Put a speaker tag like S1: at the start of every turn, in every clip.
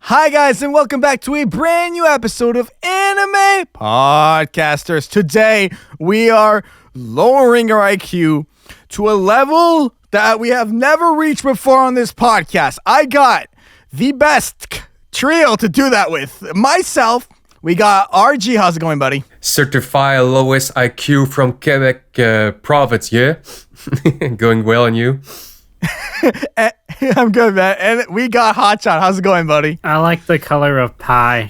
S1: Hi guys, and welcome back to a brand new episode of Anime Podcasters. Today, we are lowering our IQ to a level that we have never reached before on this podcast. I got the best trio to do that with. Myself, we got RG. How's it going, buddy?
S2: Certified lowest IQ from Quebec province, yeah? Going well, and you?
S1: I'm good, man. And we got Hotshot. How's it going, buddy?
S3: I like the color of pie.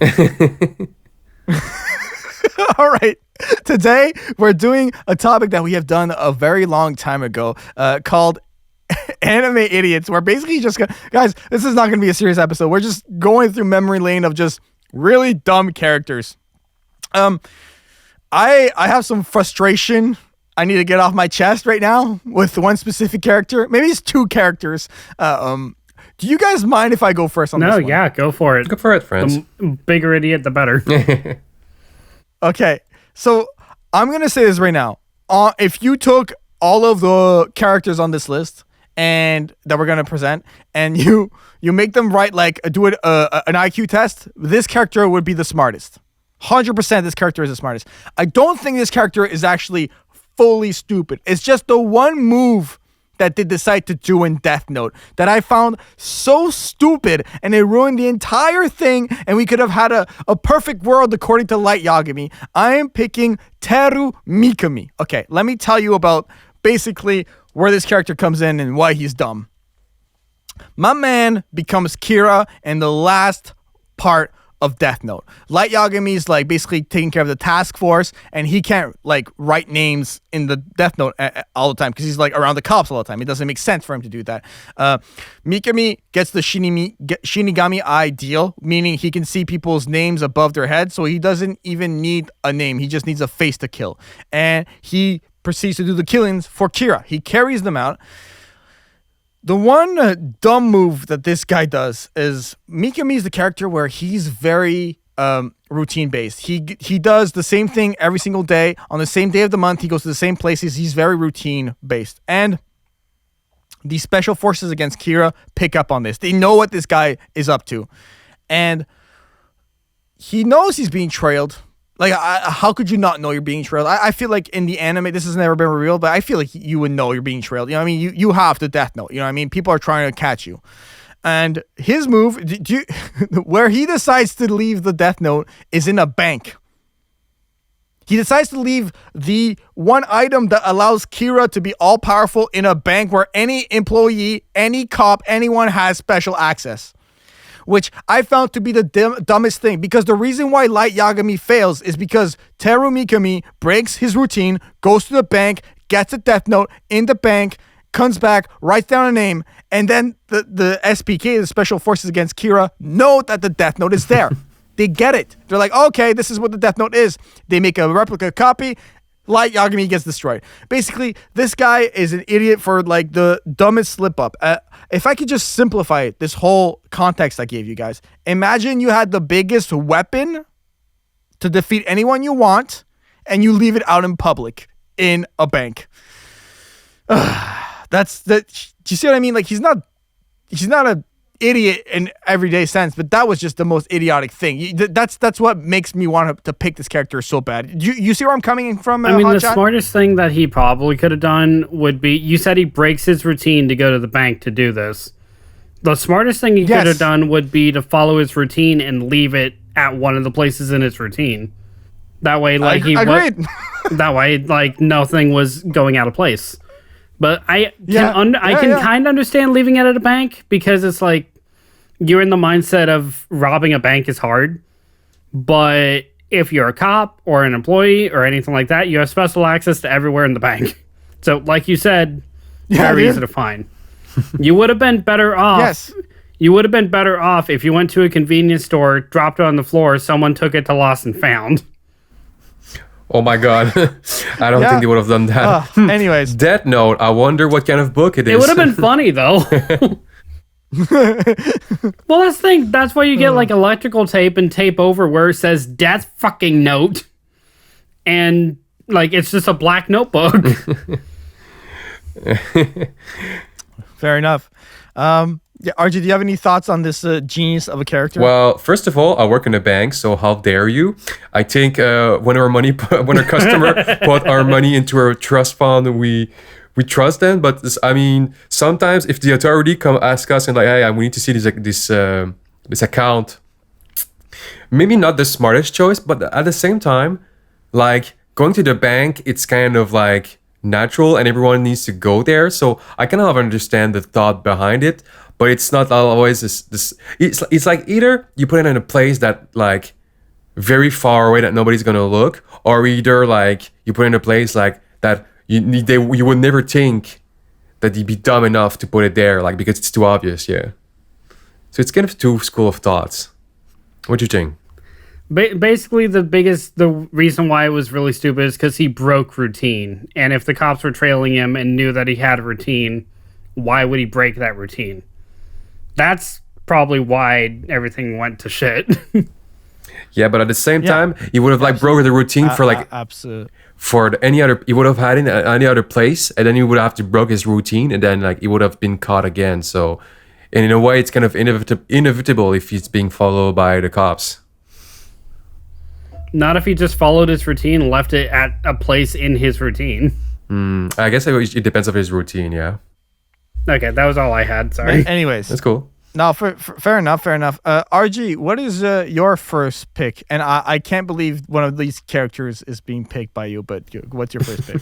S1: All right. Today, we're doing a topic that we have done a very long time ago called Anime Idiots. We're basically just going to... Guys, this is not going to be a serious episode. We're just going through memory lane of just really dumb characters. I have some frustration I need to get off my chest right now with one specific character. Maybe it's two characters. Do you guys mind if I go first on this one?
S3: No, yeah, go for it.
S2: Go for it, friends.
S3: The bigger idiot, the better.
S1: Okay, so I'm going to say this right now. If you took all of the characters on this list and that we're going to present and you make them write, like, an IQ test, this character would be the smartest. 100% this character is the smartest. I don't think this character is actually fully stupid. It's just the one move that they decide to do in Death Note that I found so stupid, and it ruined the entire thing, and we could have had a perfect world according to Light Yagami. I am picking Teru Mikami. Okay, let me tell you about basically where this character comes in and why he's dumb. My man becomes Kira in the last part of Death Note. Light Yagami's like basically taking care of the task force, and he can't like write names in the Death Note all the time because he's like around the cops all the time. It doesn't make sense for him to do that. Mikami gets the Shinigami ideal, meaning he can see people's names above their head, so he doesn't even need a name. He just needs a face to kill. And he proceeds to do the killings for Kira. He carries them out. The one dumb move that this guy does is Mikami is the character where he's very routine based. He does the same thing every single day on the same day of the month. He goes to the same places. He's very routine based. And the special forces against Kira pick up on this. They know what this guy is up to. And he knows he's being trailed. Like, how could you not know you're being trailed? I feel like in the anime, this has never been revealed, but I feel like you would know you're being trailed. You know what I mean? You have the Death Note. You know what I mean? People are trying to catch you. And his move, where he decides to leave the Death Note is in a bank. He decides to leave the one item that allows Kira to be all-powerful in a bank where any employee, any cop, anyone has special access. Which I found to be the dumbest thing, because the reason why Light Yagami fails is because Teru Mikami breaks his routine, goes to the bank, gets a Death Note in the bank, comes back, writes down a name, and then the SPK, the Special Forces Against Kira, know that the Death Note is there. They get it. They're like, okay, this is what the Death Note is. They make a replica copy. Light Yagami gets destroyed. Basically, this guy is an idiot for like the dumbest slip up. If I could just simplify it, this whole context I gave you guys. Imagine you had the biggest weapon to defeat anyone you want, and you leave it out in public in a bank. That's that. Do you see what I mean? Like, he's not a idiot in everyday sense, but that was just the most idiotic thing. That's what makes me want to pick this character so bad. You see where I'm coming from?
S3: I mean, the smartest thing that he probably could have done would be, you said he breaks his routine to go to the bank to do this. The smartest thing he could have done would be to follow his routine and leave it at one of the places in his routine. That way, like, that way, like, nothing was going out of place. But I can kind of understand leaving it at a bank, because it's like you're in the mindset of robbing a bank is hard. But if you're a cop or an employee or anything like that, you have special access to everywhere in the bank. So, like you said, very easy to find. You would have been better off.
S1: Yes.
S3: You would have been better off if you went to a convenience store, dropped it on the floor, someone took it to Lost and Found.
S2: Oh my god. I don't think they would have done that.
S1: Anyways.
S2: Death Note, I wonder what kind of book it is.
S3: It would have been funny, though. Well, that's the thing. That's why you get, like, electrical tape and tape over where it says Death fucking Note. And, like, it's just a black notebook.
S1: Fair enough. Yeah, RG, do you have any thoughts on this genius of a character?
S2: Well, first of all, I work in a bank, so how dare you? I think when when our customer put our money into our trust fund, we trust them. But I mean, sometimes if the authority come ask us and like, hey, we need to see this account, maybe not the smartest choice, but at the same time, like going to the bank, it's kind of like natural and everyone needs to go there. So I kind of understand the thought behind it, but it's not always this it's like either you put it in a place that like very far away that nobody's gonna look, or either like you put it in a place like that you would never think that you'd be dumb enough to put it there, like because it's too obvious. Yeah. So it's kind of two school of thoughts. What do you think?
S3: Basically, the reason why it was really stupid is because he broke routine. And if the cops were trailing him and knew that he had a routine, why would he break that routine? That's probably why everything went to shit.
S2: Yeah, but at the same time, he would have like broken the routine for like
S1: absolutely.
S2: For any other, he would have had in any other place, and then he would have to broke his routine, and then like he would have been caught again. So, and in a way, it's kind of inevitable if he's being followed by the cops.
S3: Not if he just followed his routine and left it at a place in his routine.
S2: I guess it depends on his routine. Yeah.
S3: Okay, that was all I had. Sorry.
S1: Anyways,
S2: That's cool.
S1: no, fair enough. RG, what is your first pick? And I can't believe one of these characters is being picked by you. But what's your first pick?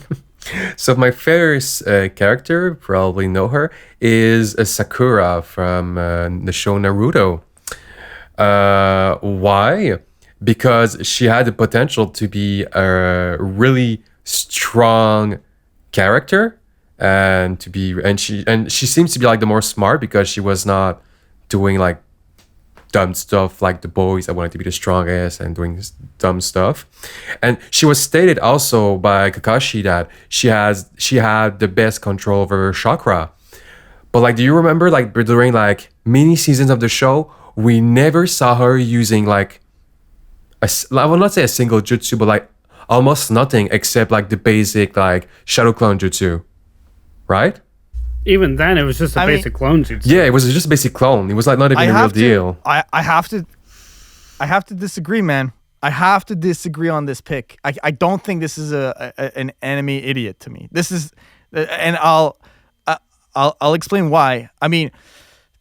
S2: So my first character, probably know her, is Sakura from the show Naruto. Why? Because she had the potential to be a really strong character, and she seems to be like the more smart because she was not doing like dumb stuff like the boys that wanted to be the strongest and doing dumb stuff. And she was stated also by Kakashi that she had the best control over her chakra. But like, do you remember like during like mini seasons of the show, we never saw her using like I will not say a single jutsu, but like almost nothing except like the basic like shadow clone jutsu, right?
S3: Even then, it was just a basic clone jutsu.
S2: Yeah, it was just a basic clone. It was like not even a real deal.
S1: I have to disagree, man. I have to disagree on this pick. I don't think this is an enemy idiot to me. This is, and I'll explain why. I mean,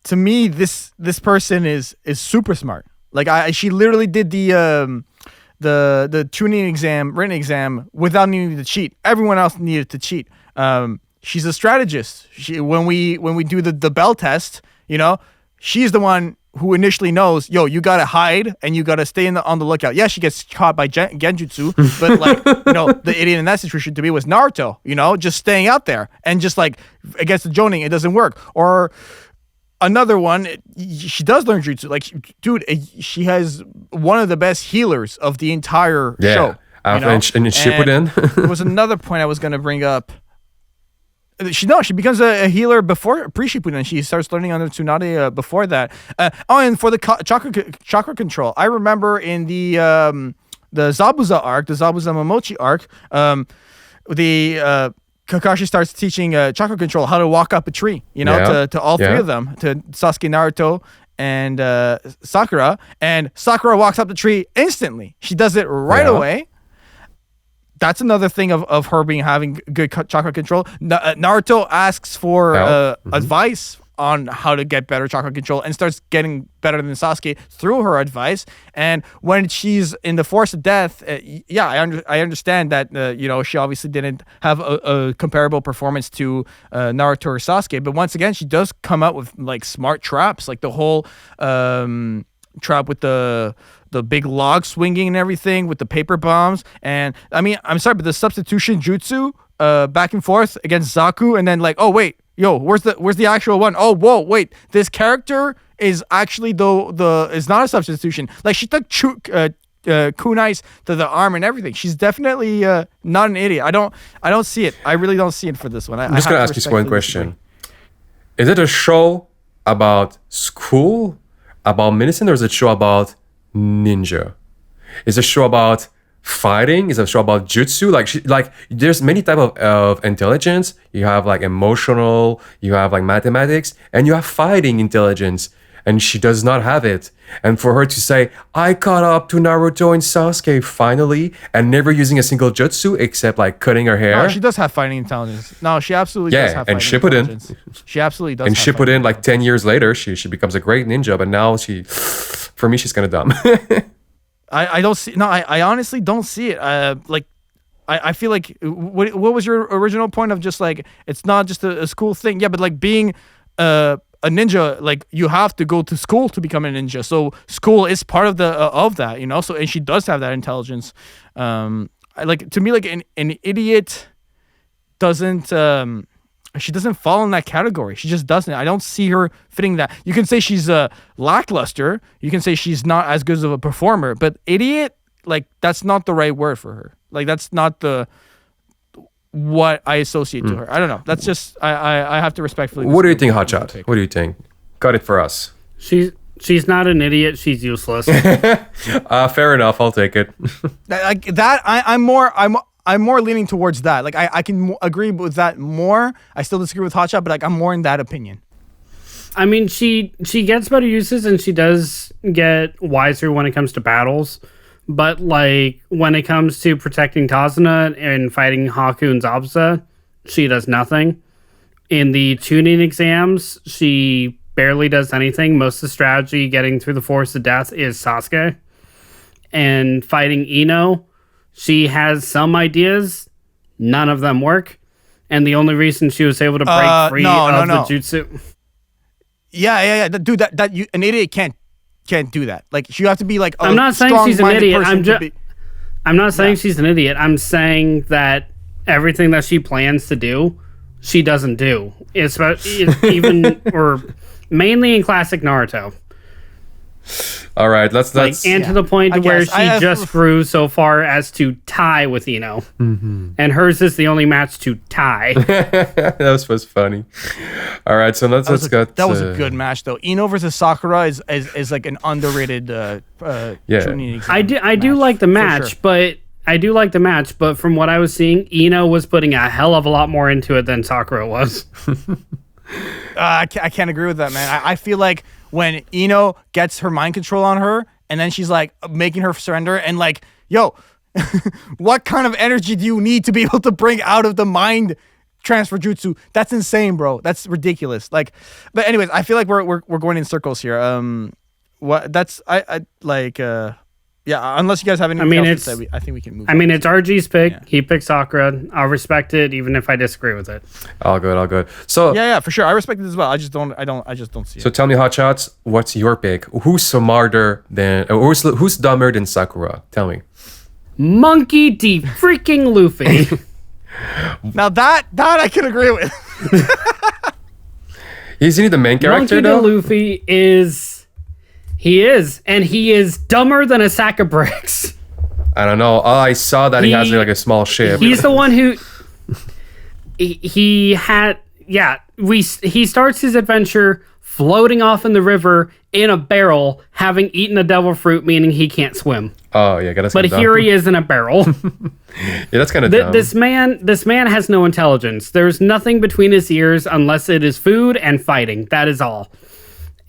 S1: to me, this person is super smart. Like she literally did the tuning exam, written exam without needing to cheat. Everyone else needed to cheat. She's a strategist. When we do the bell test, you know, she's the one who initially knows, yo, you gotta hide and you gotta stay on the lookout. Yeah, she gets caught by genjutsu, but like, you know, the idiot in that situation to me was Naruto. You know, just staying out there and just like against the Jonin, it doesn't work. Or another one, she does learn jutsu. Like, dude, she has one of the best healers of the entire show.
S2: And Shippuden.
S1: There was another point I was gonna bring up. She becomes a healer before pre-Shippuden. She starts learning under Tsunade before that. And for the chakra control, I remember in the Zabuza arc, the Zabuza Momochi arc, Kakashi starts teaching chakra control, how to walk up a tree. You know, to all three of them, to Sasuke, Naruto, and Sakura. And Sakura walks up the tree instantly. She does it right away. That's another thing of her having good chakra control. Naruto asks for advice on how to get better chakra control and starts getting better than Sasuke through her advice. And when she's in the Force of Death, I understand that you know, she obviously didn't have a comparable performance to Naruto or Sasuke, but once again, she does come up with like smart traps, like the whole trap with the big log swinging and everything with the paper bombs. And I mean, I'm sorry, but the substitution jutsu back and forth against Zaku, and then like, oh wait, yo, where's the actual one? Oh, whoa, wait, this character is actually is not a substitution. Like, she took kunais to the arm and everything. She's definitely not an idiot. I don't see it. I really don't see it for this one.
S2: I'm just gonna ask you one question. Is it a show about school, about medicine, or is it a show about ninja? Is it a show about fighting. It's a show about jutsu. Like there's many type of intelligence. You have like emotional, you have like mathematics, and you have fighting intelligence. And she does not have it. And for her to say, I caught up to Naruto and Sasuke finally, and never using a single jutsu except like cutting her hair.
S1: No, she does have fighting intelligence. No, she absolutely does have fighting intelligence.
S2: And Shippuden.
S1: She absolutely does.
S2: And Shippuden, like 10 years later, she becomes a great ninja, but now for me, she's kind of dumb.
S1: I don't see. No, I honestly don't see it. I feel like what was your original point of just like it's not just a school thing? Yeah, but like being a ninja, like you have to go to school to become a ninja. So school is part of that, you know. So and she does have that intelligence. To me, like an idiot doesn't. She doesn't fall in that category. She just doesn't. I don't see her fitting that. You can say she's lackluster. You can say she's not as good of a performer. But idiot, like that's not the right word for her. Like that's not what I associate to her. I don't know. That's just I have to respectfully.
S2: What do you think, Hotshot? What do you think? Cut it for us.
S3: She's not an idiot. She's useless.
S2: Fair enough. I'll take it.
S1: Like that. I'm more leaning towards that. Like I can agree with that more. I still disagree with Hotshot, but like I'm more in that opinion.
S3: I mean, she gets better uses and she does get wiser when it comes to battles. But like when it comes to protecting Tazuna and fighting Haku and Zabuza, she does nothing. In the tuning exams, she barely does anything. Most of the strategy getting through the forest of death is Sasuke. And fighting Ino, she has some ideas. None of them work. And the only reason she was able to break free of the jutsu.
S1: Yeah. Dude, an idiot can't do that. Like you have to be like.
S3: I'm not saying she's an idiot. I'm not saying she's an idiot. I'm saying that everything that she plans to do, she doesn't do. It's or mainly in classic Naruto.
S2: All right, let's
S3: to the point where she just grew so far as to tie with Ino, and hers is the only match to tie.
S2: That was funny. All right, so let's go.
S1: That was a good match though. Ino versus Sakura is like an underrated.
S3: I do like the match, sure. But I do like the match. But from what I was seeing, Ino was putting a hell of a lot more into it than Sakura was.
S1: I can't agree with that, man. I feel like when Ino gets her mind control on her and then she's like making her surrender and like, yo, what kind of energy do you need to be able to bring out of the mind transfer jutsu? That's insane, bro. That's ridiculous. Like, but anyways, I feel like we're going in circles here. Yeah, unless you guys have anything else to say, I think we can move on.
S3: It's RG's pick. Yeah. He picked Sakura. I'll respect it, even if I disagree with it.
S2: All good. So
S1: yeah, for sure. I respect it as well. I just don't see it.
S2: So tell me, Hotshots, what's your pick? Who's smarter than, who's dumber than Sakura? Tell me.
S3: Monkey D freaking Luffy.
S1: Now that I can agree with.
S2: Isn't he the main character
S3: Monkey
S2: though?
S3: D Luffy is. He is dumber than a sack of bricks.
S2: I don't know. I saw that he has like a small ship.
S3: He's the one who he starts his adventure floating off in the river in a barrel, having eaten a devil fruit, meaning he can't swim.
S2: Oh yeah, that's
S3: but here he is in a barrel.
S2: Yeah, that's kind of dumb.
S3: This man has no intelligence. There's nothing between his ears unless it is food and fighting. That is all.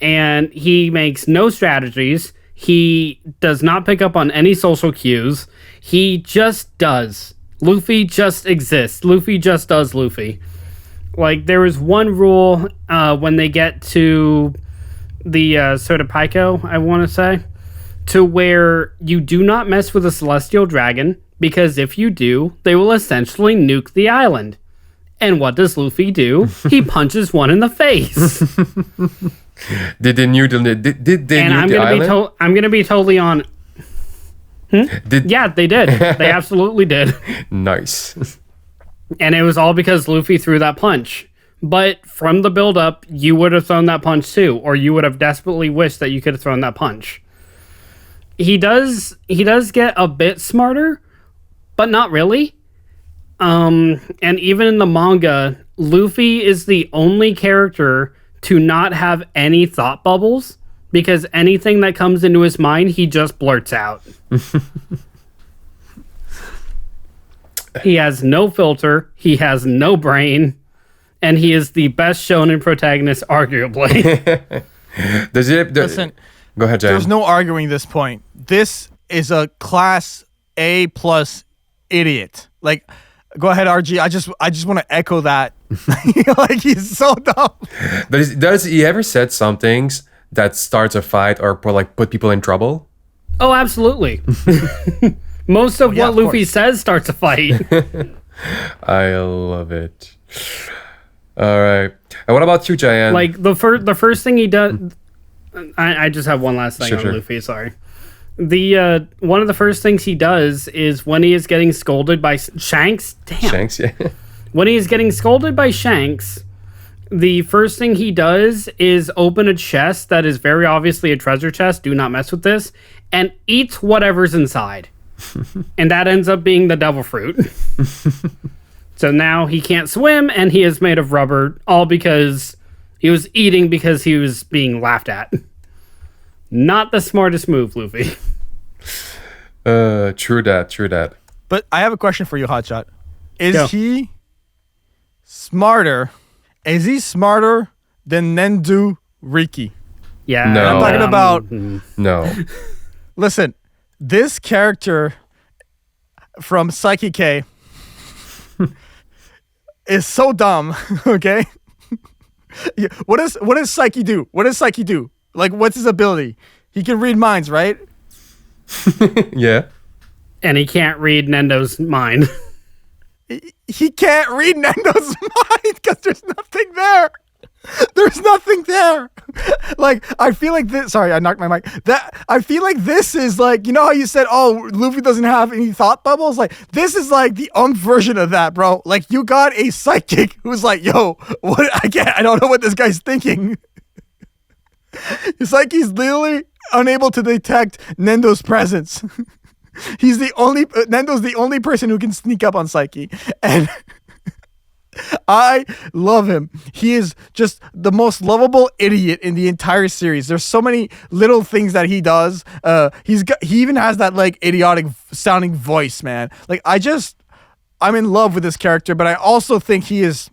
S3: And he makes no strategies. He does not pick up on any social cues. He just does. Luffy just exists. Luffy just does Luffy. Like, there is one rule when they get to the Sotopaiko, I want to say, to where you do not mess with a celestial dragon, because if you do, they will essentially nuke the island. And what does Luffy do? He punches one in the face.
S2: Did they nuke the island?
S3: I'm gonna be totally on. Yeah, they did. They absolutely did.
S2: Nice.
S3: And it was all because Luffy threw that punch. But from the build-up, you would have thrown that punch too, or you would have desperately wished that you could have thrown that punch. He does get a bit smarter, but not really. And even in the manga, Luffy is the only character to not have any thought bubbles, because anything that comes into his mind, he just blurts out. He has no filter. He has no brain. And he is the best shonen protagonist, arguably.
S1: Listen,
S2: go ahead, Jaian.
S1: there's no arguing this point. This is a class A plus idiot. Like, go ahead, RG. I just want to echo that. Like, he's so dumb.
S2: Does he ever said some things that starts a fight or put people in trouble?
S3: Oh, absolutely. Most of
S1: yeah,
S3: what
S1: of
S3: Luffy
S1: course.
S3: says starts a fight.
S2: I love it. All right. And what about you, Jaian?
S3: Like the first thing he does. I just have one last thing
S2: Sure,
S3: on
S2: sure.
S3: Luffy. Sorry. The one of the first things he does is when he is getting scolded by Shanks. Damn.
S2: Shanks, yeah.
S3: When he is getting scolded by Shanks, the first thing he does is open a chest that is very obviously a treasure chest. Do not mess with this. And eats whatever's inside. And that ends up being the devil fruit. So now he can't swim and he is made of rubber, all because he was eating because he was being laughed at. Not the smartest move, Luffy.
S2: True that.
S1: But I have a question for you, Hotshot. Is
S3: Go.
S1: he smarter? Is he smarter than Nendu Riki?
S3: Yeah.
S2: No.
S1: I'm talking about.
S2: No.
S1: Listen, this character from Psyche K is so dumb. Okay. Yeah, what does Psyche do? What does Psyche do? Like, what's his ability? He can read minds, right?
S2: Yeah.
S3: And he can't read Nendo's mind.
S1: He can't read Nendo's mind because there's nothing there. There's nothing there. Like, I feel like this. Sorry, I knocked my mic. I feel like this is like, you know how you said, oh, Luffy doesn't have any thought bubbles? Like, this is like the version of that, bro. Like, you got a psychic who's like, yo, what? I don't know what this guy's thinking. It's like he's literally unable to detect Nendo's presence. Nendo's the only person who can sneak up on Psyche. And I love him. He is just the most lovable idiot in the entire series. There's so many little things that he does. He even has that like idiotic sounding voice, man. Like, I'm in love with this character, but I also think he is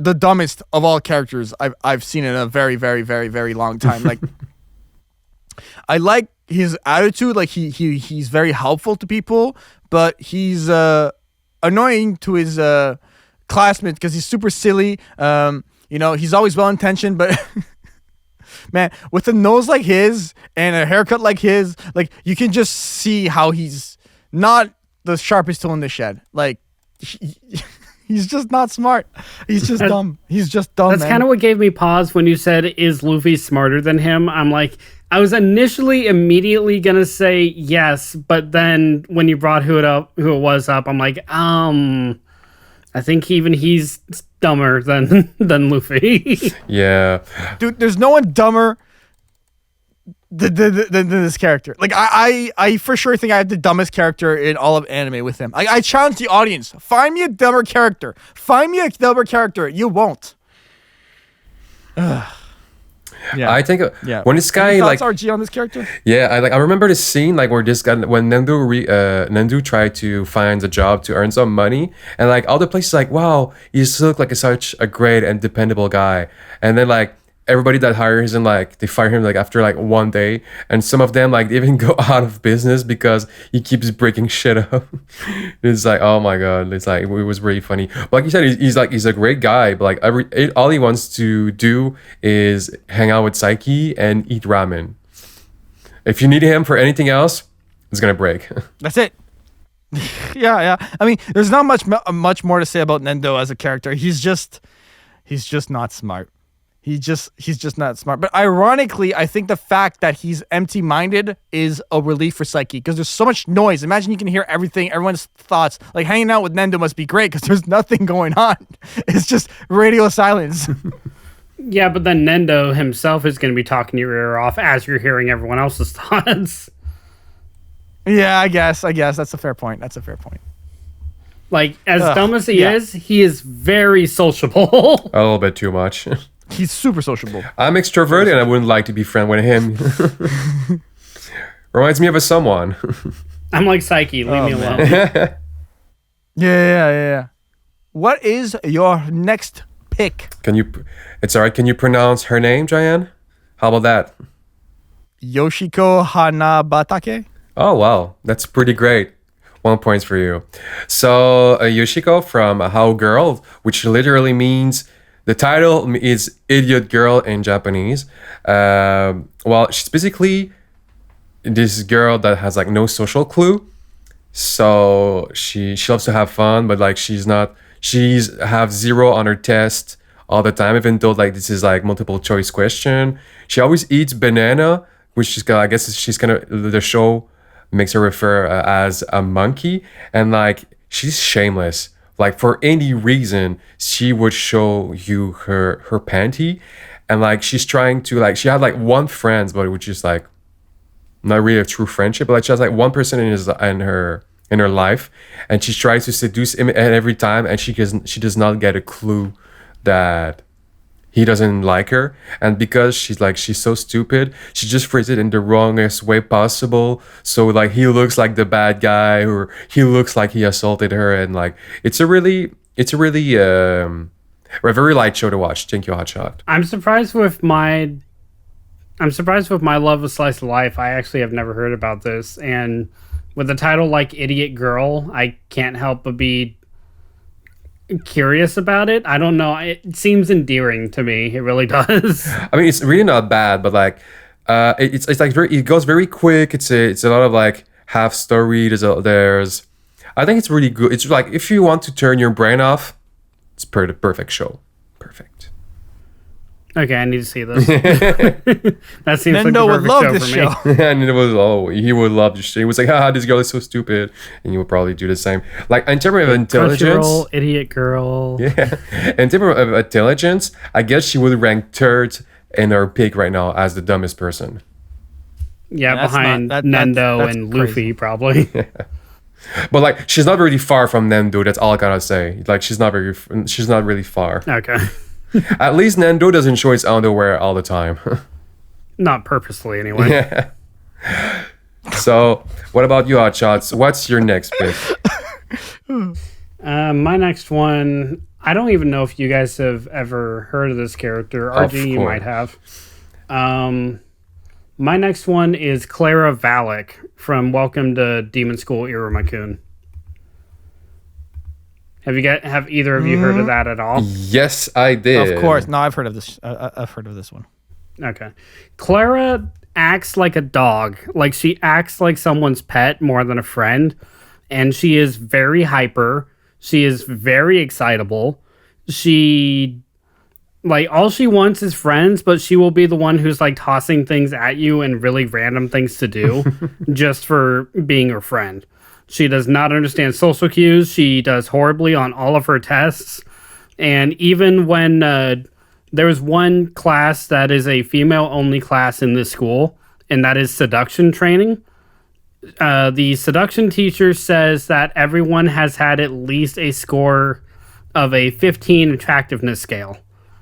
S1: the dumbest of all characters I've seen in a very, very, very, very long time. Like, I like his attitude. Like, he's very helpful to people, but he's annoying to his classmates because he's super silly. He's always well intentioned, but man, with a nose like his and a haircut like his, like, you can just see how he's not the sharpest tool in the shed. Like, he's just not smart. He's just dumb. He's just dumb.
S3: That's kind of what gave me pause when you said, is Luffy smarter than him? I'm like, I was initially immediately going to say yes, but then when you brought who it was up, I'm like, I think even he's dumber than Luffy.
S2: Yeah.
S1: Dude, there's no one dumber than this character. Like, I for sure think I have the dumbest character in all of anime with him. I challenge the audience. Find me a dumber character. You won't. Yeah.
S2: I think when this guy
S1: Any
S2: like
S1: thoughts, RG, on this character?
S2: yeah, I remember the scene like where this guy when Nendu tried to find a job to earn some money, and like all the places like, wow, you just look like such a great and dependable guy, and then like everybody that hires him, like they fire him like after like one day, and some of them like they even go out of business because he keeps breaking shit up. It's like, oh my god, it's like it was really funny. But like you said, he's a great guy, but like all he wants to do is hang out with Psyche and eat ramen. If you need him for anything else, it's gonna break.
S1: That's it. Yeah. I mean, there's not much more to say about Nendo as a character. He's just not smart. He's just not smart. But ironically, I think the fact that he's empty-minded is a relief for Psyche because there's so much noise. Imagine you can hear everything, everyone's thoughts. Like, hanging out with Nendo must be great because there's nothing going on. It's just radio silence.
S3: Yeah, but then Nendo himself is going to be talking your ear off as you're hearing everyone else's thoughts.
S1: Yeah, I guess that's a fair point.
S3: Like, as dumb as he is very sociable.
S2: A little bit too much.
S1: He's super sociable.
S2: I'm extroverted and I wouldn't like to be friends with him. Reminds me of someone.
S3: I'm like, Psyche, leave me alone.
S1: Yeah. What is your next pick?
S2: It's all right. Can you pronounce her name, Jaian? How about that?
S1: Yoshiko Hanabatake?
S2: Oh, wow. That's pretty great. 1 point for you. So, Yoshiko from How Girl, which literally means the title is Idiot Girl in Japanese. Well, she's basically this girl that has like no social clue. So she loves to have fun, but like she's have 0 on her test all the time, even though like this is like multiple choice question. She always eats banana, which is I guess she's gonna the show makes her refer as a monkey, and like she's shameless. Like for any reason, she would show you her panty, and like she's trying to like she had like one friend, but it was just like not really a true friendship. But like she has like one person in her life, and she tries to seduce him every time, and she does not get a clue that he doesn't like her, and because she's so stupid, she just phrased it in the wrongest way possible, so like he looks like the bad guy, or he looks like he assaulted her, and like it's a very light show to watch. Thank you, Hotshot.
S3: I'm surprised with my love of slice of life. I actually have never heard about this, and with a title like Idiot Girl, I can't help but be curious about it. I don't know. It seems endearing to me. It really does.
S2: I mean, it's really not bad, but like, it's like it goes very quick. It's a lot of like half story. There's, I think it's really good. It's like if you want to turn your brain off, it's the perfect show. Perfect.
S3: Okay, I need to see this. That seems like the
S1: Nendo would
S3: perfect
S1: love
S3: show
S1: this
S3: for
S1: show.
S3: me.
S2: And he would love this shit. He was like, this girl is so stupid, and you would probably do the same. Like in terms of intelligence,
S3: Crunchyroll, Idiot Girl.
S2: yeah. In terms of intelligence, I guess she would rank third in her pick right now as the dumbest person.
S3: Yeah,
S1: That's
S3: behind
S1: not-
S3: Nendo
S1: that's
S3: and
S1: crazy.
S3: Luffy, probably.
S2: But like, she's not really far from Nendo. That's all I gotta say. Like, she's not really far.
S3: Okay.
S2: At least Nendo doesn't show his underwear all the time.
S3: Not purposely, anyway.
S2: Yeah. So, what about you, Hotshots? What's your next pick?
S3: My next one, I don't even know if you guys have ever heard of this character.
S2: Of
S3: RG, you
S2: course.
S3: might have. My next one is Clara Valak from Welcome to Demon School Iruma-kun. Have either of you heard of that at all?
S2: Yes, I did.
S1: Of course. No, I've heard of this. I've heard of this one.
S3: Okay. Clara acts like a dog. Like she acts like someone's pet more than a friend. And she is very hyper. She is very excitable. She, like, all she wants is friends, but she will be the one who's like tossing things at you and really random things to do just for being your friend. She does not understand social cues. She does horribly on all of her tests. And even when there's one class that is a female-only class in this school, and that is seduction training. The seduction teacher says that everyone has had at least a score of a 15 attractiveness scale.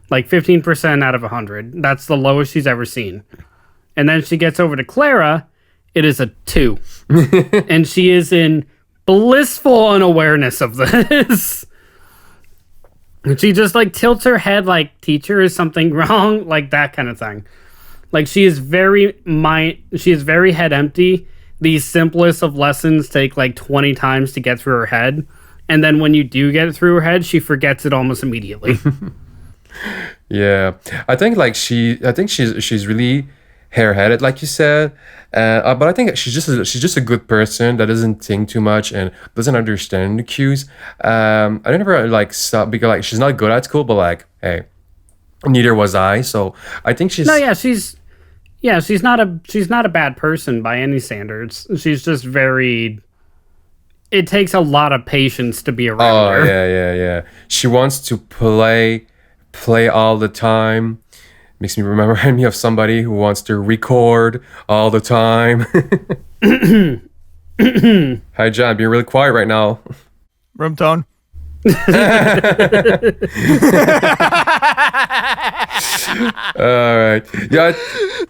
S3: Like 15% out of 100. That's the lowest she's ever seen. And then she gets over to Clara. It is a 2. And she is in blissful unawareness of this. And she just like tilts her head like, teacher, is something wrong? Like that kind of thing. Like she is very head empty. The simplest of lessons take like 20 times to get through her head. And then when you do get it through her head, she forgets it almost immediately.
S2: Yeah, I think she's really hare-headed, like you said. But I think she's just a good person that doesn't think too much and doesn't understand the cues. I never like stop because like she's not good at school, but like hey, neither was I. So I think she's
S3: she's not a bad person by any standards. She's just very. It takes a lot of patience to be around her.
S2: Oh yeah. She wants to play all the time. Makes me remind me of somebody who wants to record all the time. Hi, John. Being really quiet right now.
S1: Room tone.
S2: All right. Yeah.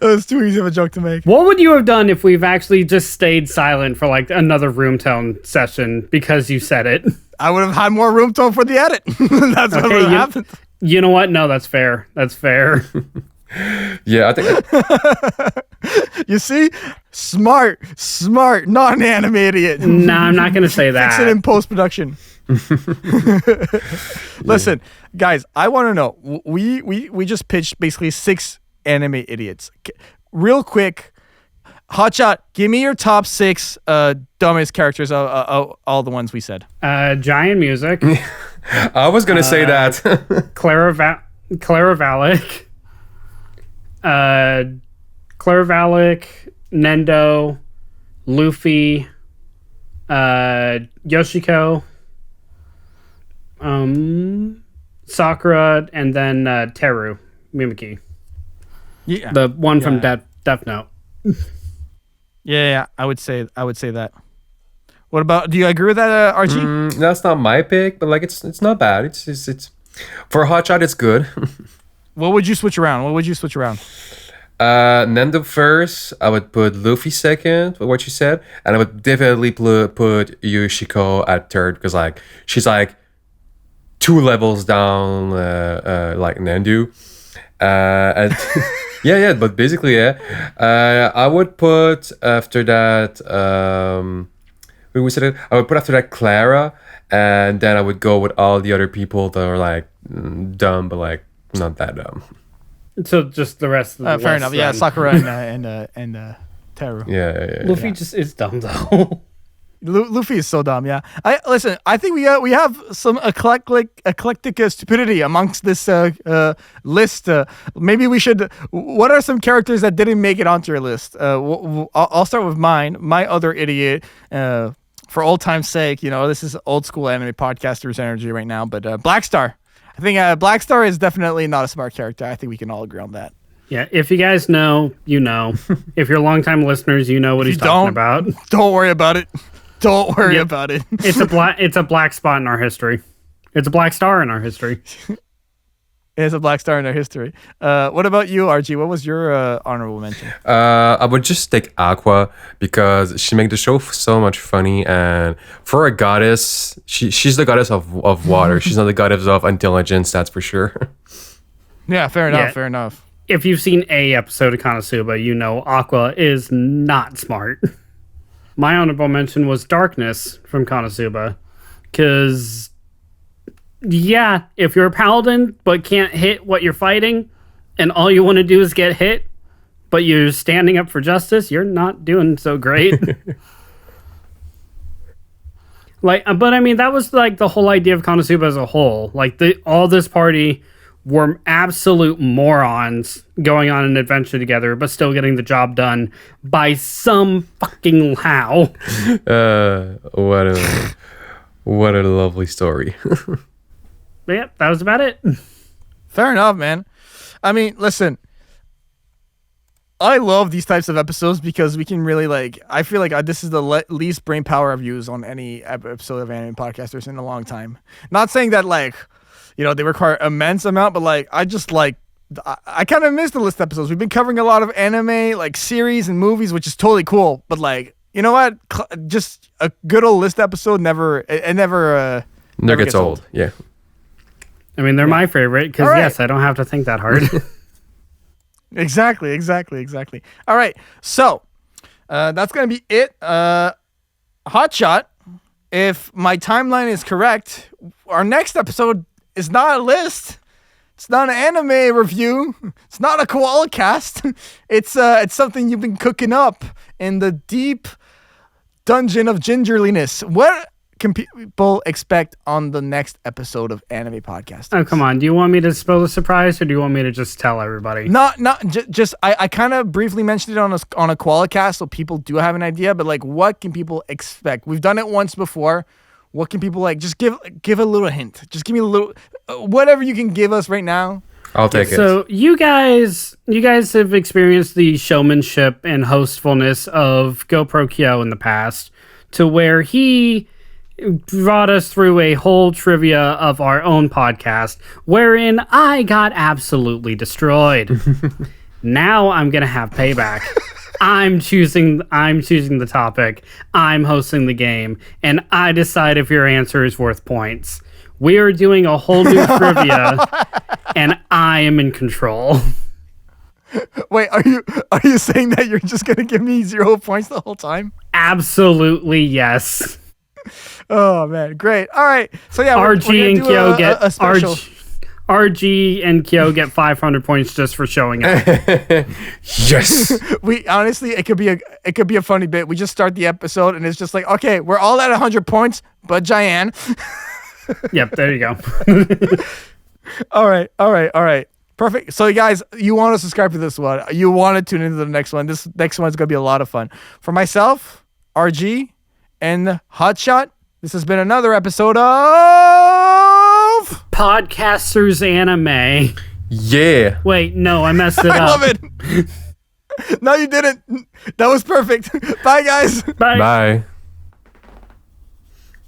S1: That was too easy of a joke to make.
S3: What would you have done if we've actually just stayed silent for like another room tone session because you said it?
S1: I would have had more room tone for the edit. That's what would have happened.
S3: You know what? No, that's fair. That's fair.
S2: Yeah, I think.
S1: You see? Smart, not an anime idiot.
S3: No, I'm not going to say that.
S1: Fix it in post-production. Listen, guys, I want to know. We just pitched basically 6 anime idiots. Real quick, Hotshot, give me your top 6 dumbest characters of all the ones we said.
S3: Jaian music.
S2: I was gonna say that.
S3: Clara Valak. Clara Valak, Nendo, Luffy, Yoshiko, Sakura, and then Teru Mimiki.
S1: Yeah,
S3: the one from Death Note.
S1: Yeah, I would say that. What about? Do you agree with that, RG?
S2: That's not my pick, but like it's not bad. It's for Hotshot, it's good.
S1: What would you switch around?
S2: Nendo first. I would put Luffy second. What you said, and I would definitely put Yoshiko at third because like she's like 2 levels down, like Nendo. And yeah, but basically, yeah. I would put after that. We said it. I would put after that Clara, and then I would go with all the other people that are like dumb, but like not that dumb.
S3: So just the rest of the
S1: fair
S3: list,
S1: enough. Yeah,
S3: then.
S1: Sakura and Teru.
S2: Yeah.
S3: Luffy just is dumb though.
S1: Luffy is so dumb. Yeah. I think we have some eclectic stupidity amongst this list. Maybe we should. What are some characters that didn't make it onto your list? I'll start with mine. My other idiot. For old time's sake, this is old school anime podcasters energy right now. But Black Star. I think Black Star is definitely not a smart character. I think we can all agree on that.
S3: Yeah, if you guys know, you know. If you're longtime listeners, you know what he's talking about.
S1: Don't worry about it. Don't worry about it.
S3: It's a black spot in our history. It's a black star in our history.
S1: It's a black star in our history. What about you, RG? What was your honorable mention?
S2: I would just take Aqua because she made the show so much funny, and for a goddess, she's the goddess of water. She's not the goddess of intelligence, that's for sure.
S1: Yeah, fair enough.
S3: If you've seen a episode of Konosuba, you know Aqua is not smart. My honorable mention was Darkness from Konosuba. Because, yeah, if you're a paladin but can't hit what you're fighting, and all you want to do is get hit, but you're standing up for justice, you're not doing so great. But I mean, that was like the whole idea of Konosuba as a whole. Like, all this party were absolute morons going on an adventure together, but still getting the job done by some fucking how.
S2: What a lovely story.
S3: But yeah, that was about it.
S1: Fair enough, man. I mean, listen, I love these types of episodes because we can really I feel like this is the least brain power I've used on any episode of Anime Podcasters in a long time. Not saying that they require immense amount, but I just I kind of miss the list episodes. We've been covering a lot of anime, series and movies, which is totally cool. But you know what? Just a good old list episode never
S2: gets old. Yeah.
S3: I mean, they're my favorite because yes, I don't have to think that hard.
S1: Exactly. All right, so that's gonna be it. Hotshot. If my timeline is correct, our next episode is not a list. It's not an anime review. It's not a koala cast. It's something you've been cooking up in the deep dungeon of gingerliness. What can people expect on the next episode of Anime Podcast?
S3: Oh, come on. Do you want me to spoil the surprise, or do you want me to just tell everybody?
S1: Just I kind of briefly mentioned it on a koala cast, so people do have an idea. But what can people expect? We've done it once before. What can people just give a little hint? Just give me a little whatever you can give us right now.
S2: I'll take it.
S3: So you guys have experienced the showmanship and hostfulness of GoProKyo in the past, to where he brought us through a whole trivia of our own podcast, wherein I got absolutely destroyed. Now I'm gonna have payback. I'm choosing the topic. I'm hosting the game, and I decide if your answer is worth points. We are doing a whole new trivia, and I am in control.
S1: Wait, are you saying that you're just gonna give me 0 points the whole time?
S3: Absolutely yes.
S1: Oh man, great. All right, so yeah,
S3: RG and Kyo get
S1: a special.
S3: RG and Kyo get 500 points just for showing up.
S2: Yes.
S1: We honestly, it could be a funny bit. We just start the episode and it's just like, okay, we're all at 100 points, but Jaian.
S3: Yep, there you go.
S1: All right. Perfect. So, guys, you want to subscribe to this one. You want to tune into the next one. This next one's going to be a lot of fun. For myself, RG, and Hotshot, this has been another episode of...
S3: Podcasters Anime.
S2: Yeah.
S3: Wait, no, I messed it up.
S1: I love it. No, you didn't. That was perfect. Bye, guys.
S3: Bye.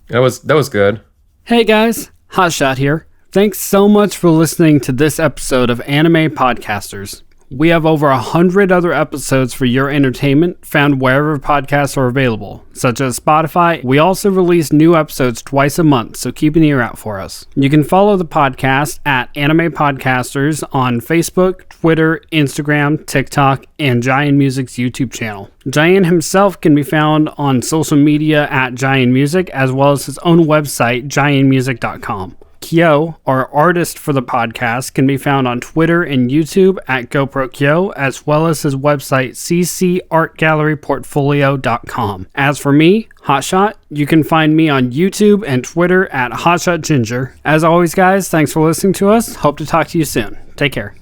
S2: That was good.
S3: Hey, guys. Hotshot here. Thanks so much for listening to this episode of Anime Podcasters. We have over 100 other episodes for your entertainment found wherever podcasts are available, such as Spotify. We also release new episodes twice a month, so keep an ear out for us. You can follow the podcast at Anime Podcasters on Facebook, Twitter, Instagram, TikTok, and Jaian Music's YouTube channel. Jaian himself can be found on social media at Jaian Music, as well as his own website, jaianmusic.com. Kyo, our artist for the podcast, can be found on Twitter and YouTube at GoProKyo, as well as his website, ccartgalleryportfolio.com. As for me, Hotshot, you can find me on YouTube and Twitter at HotshotGinger. As always, guys, thanks for listening to us. Hope to talk to you soon. Take care.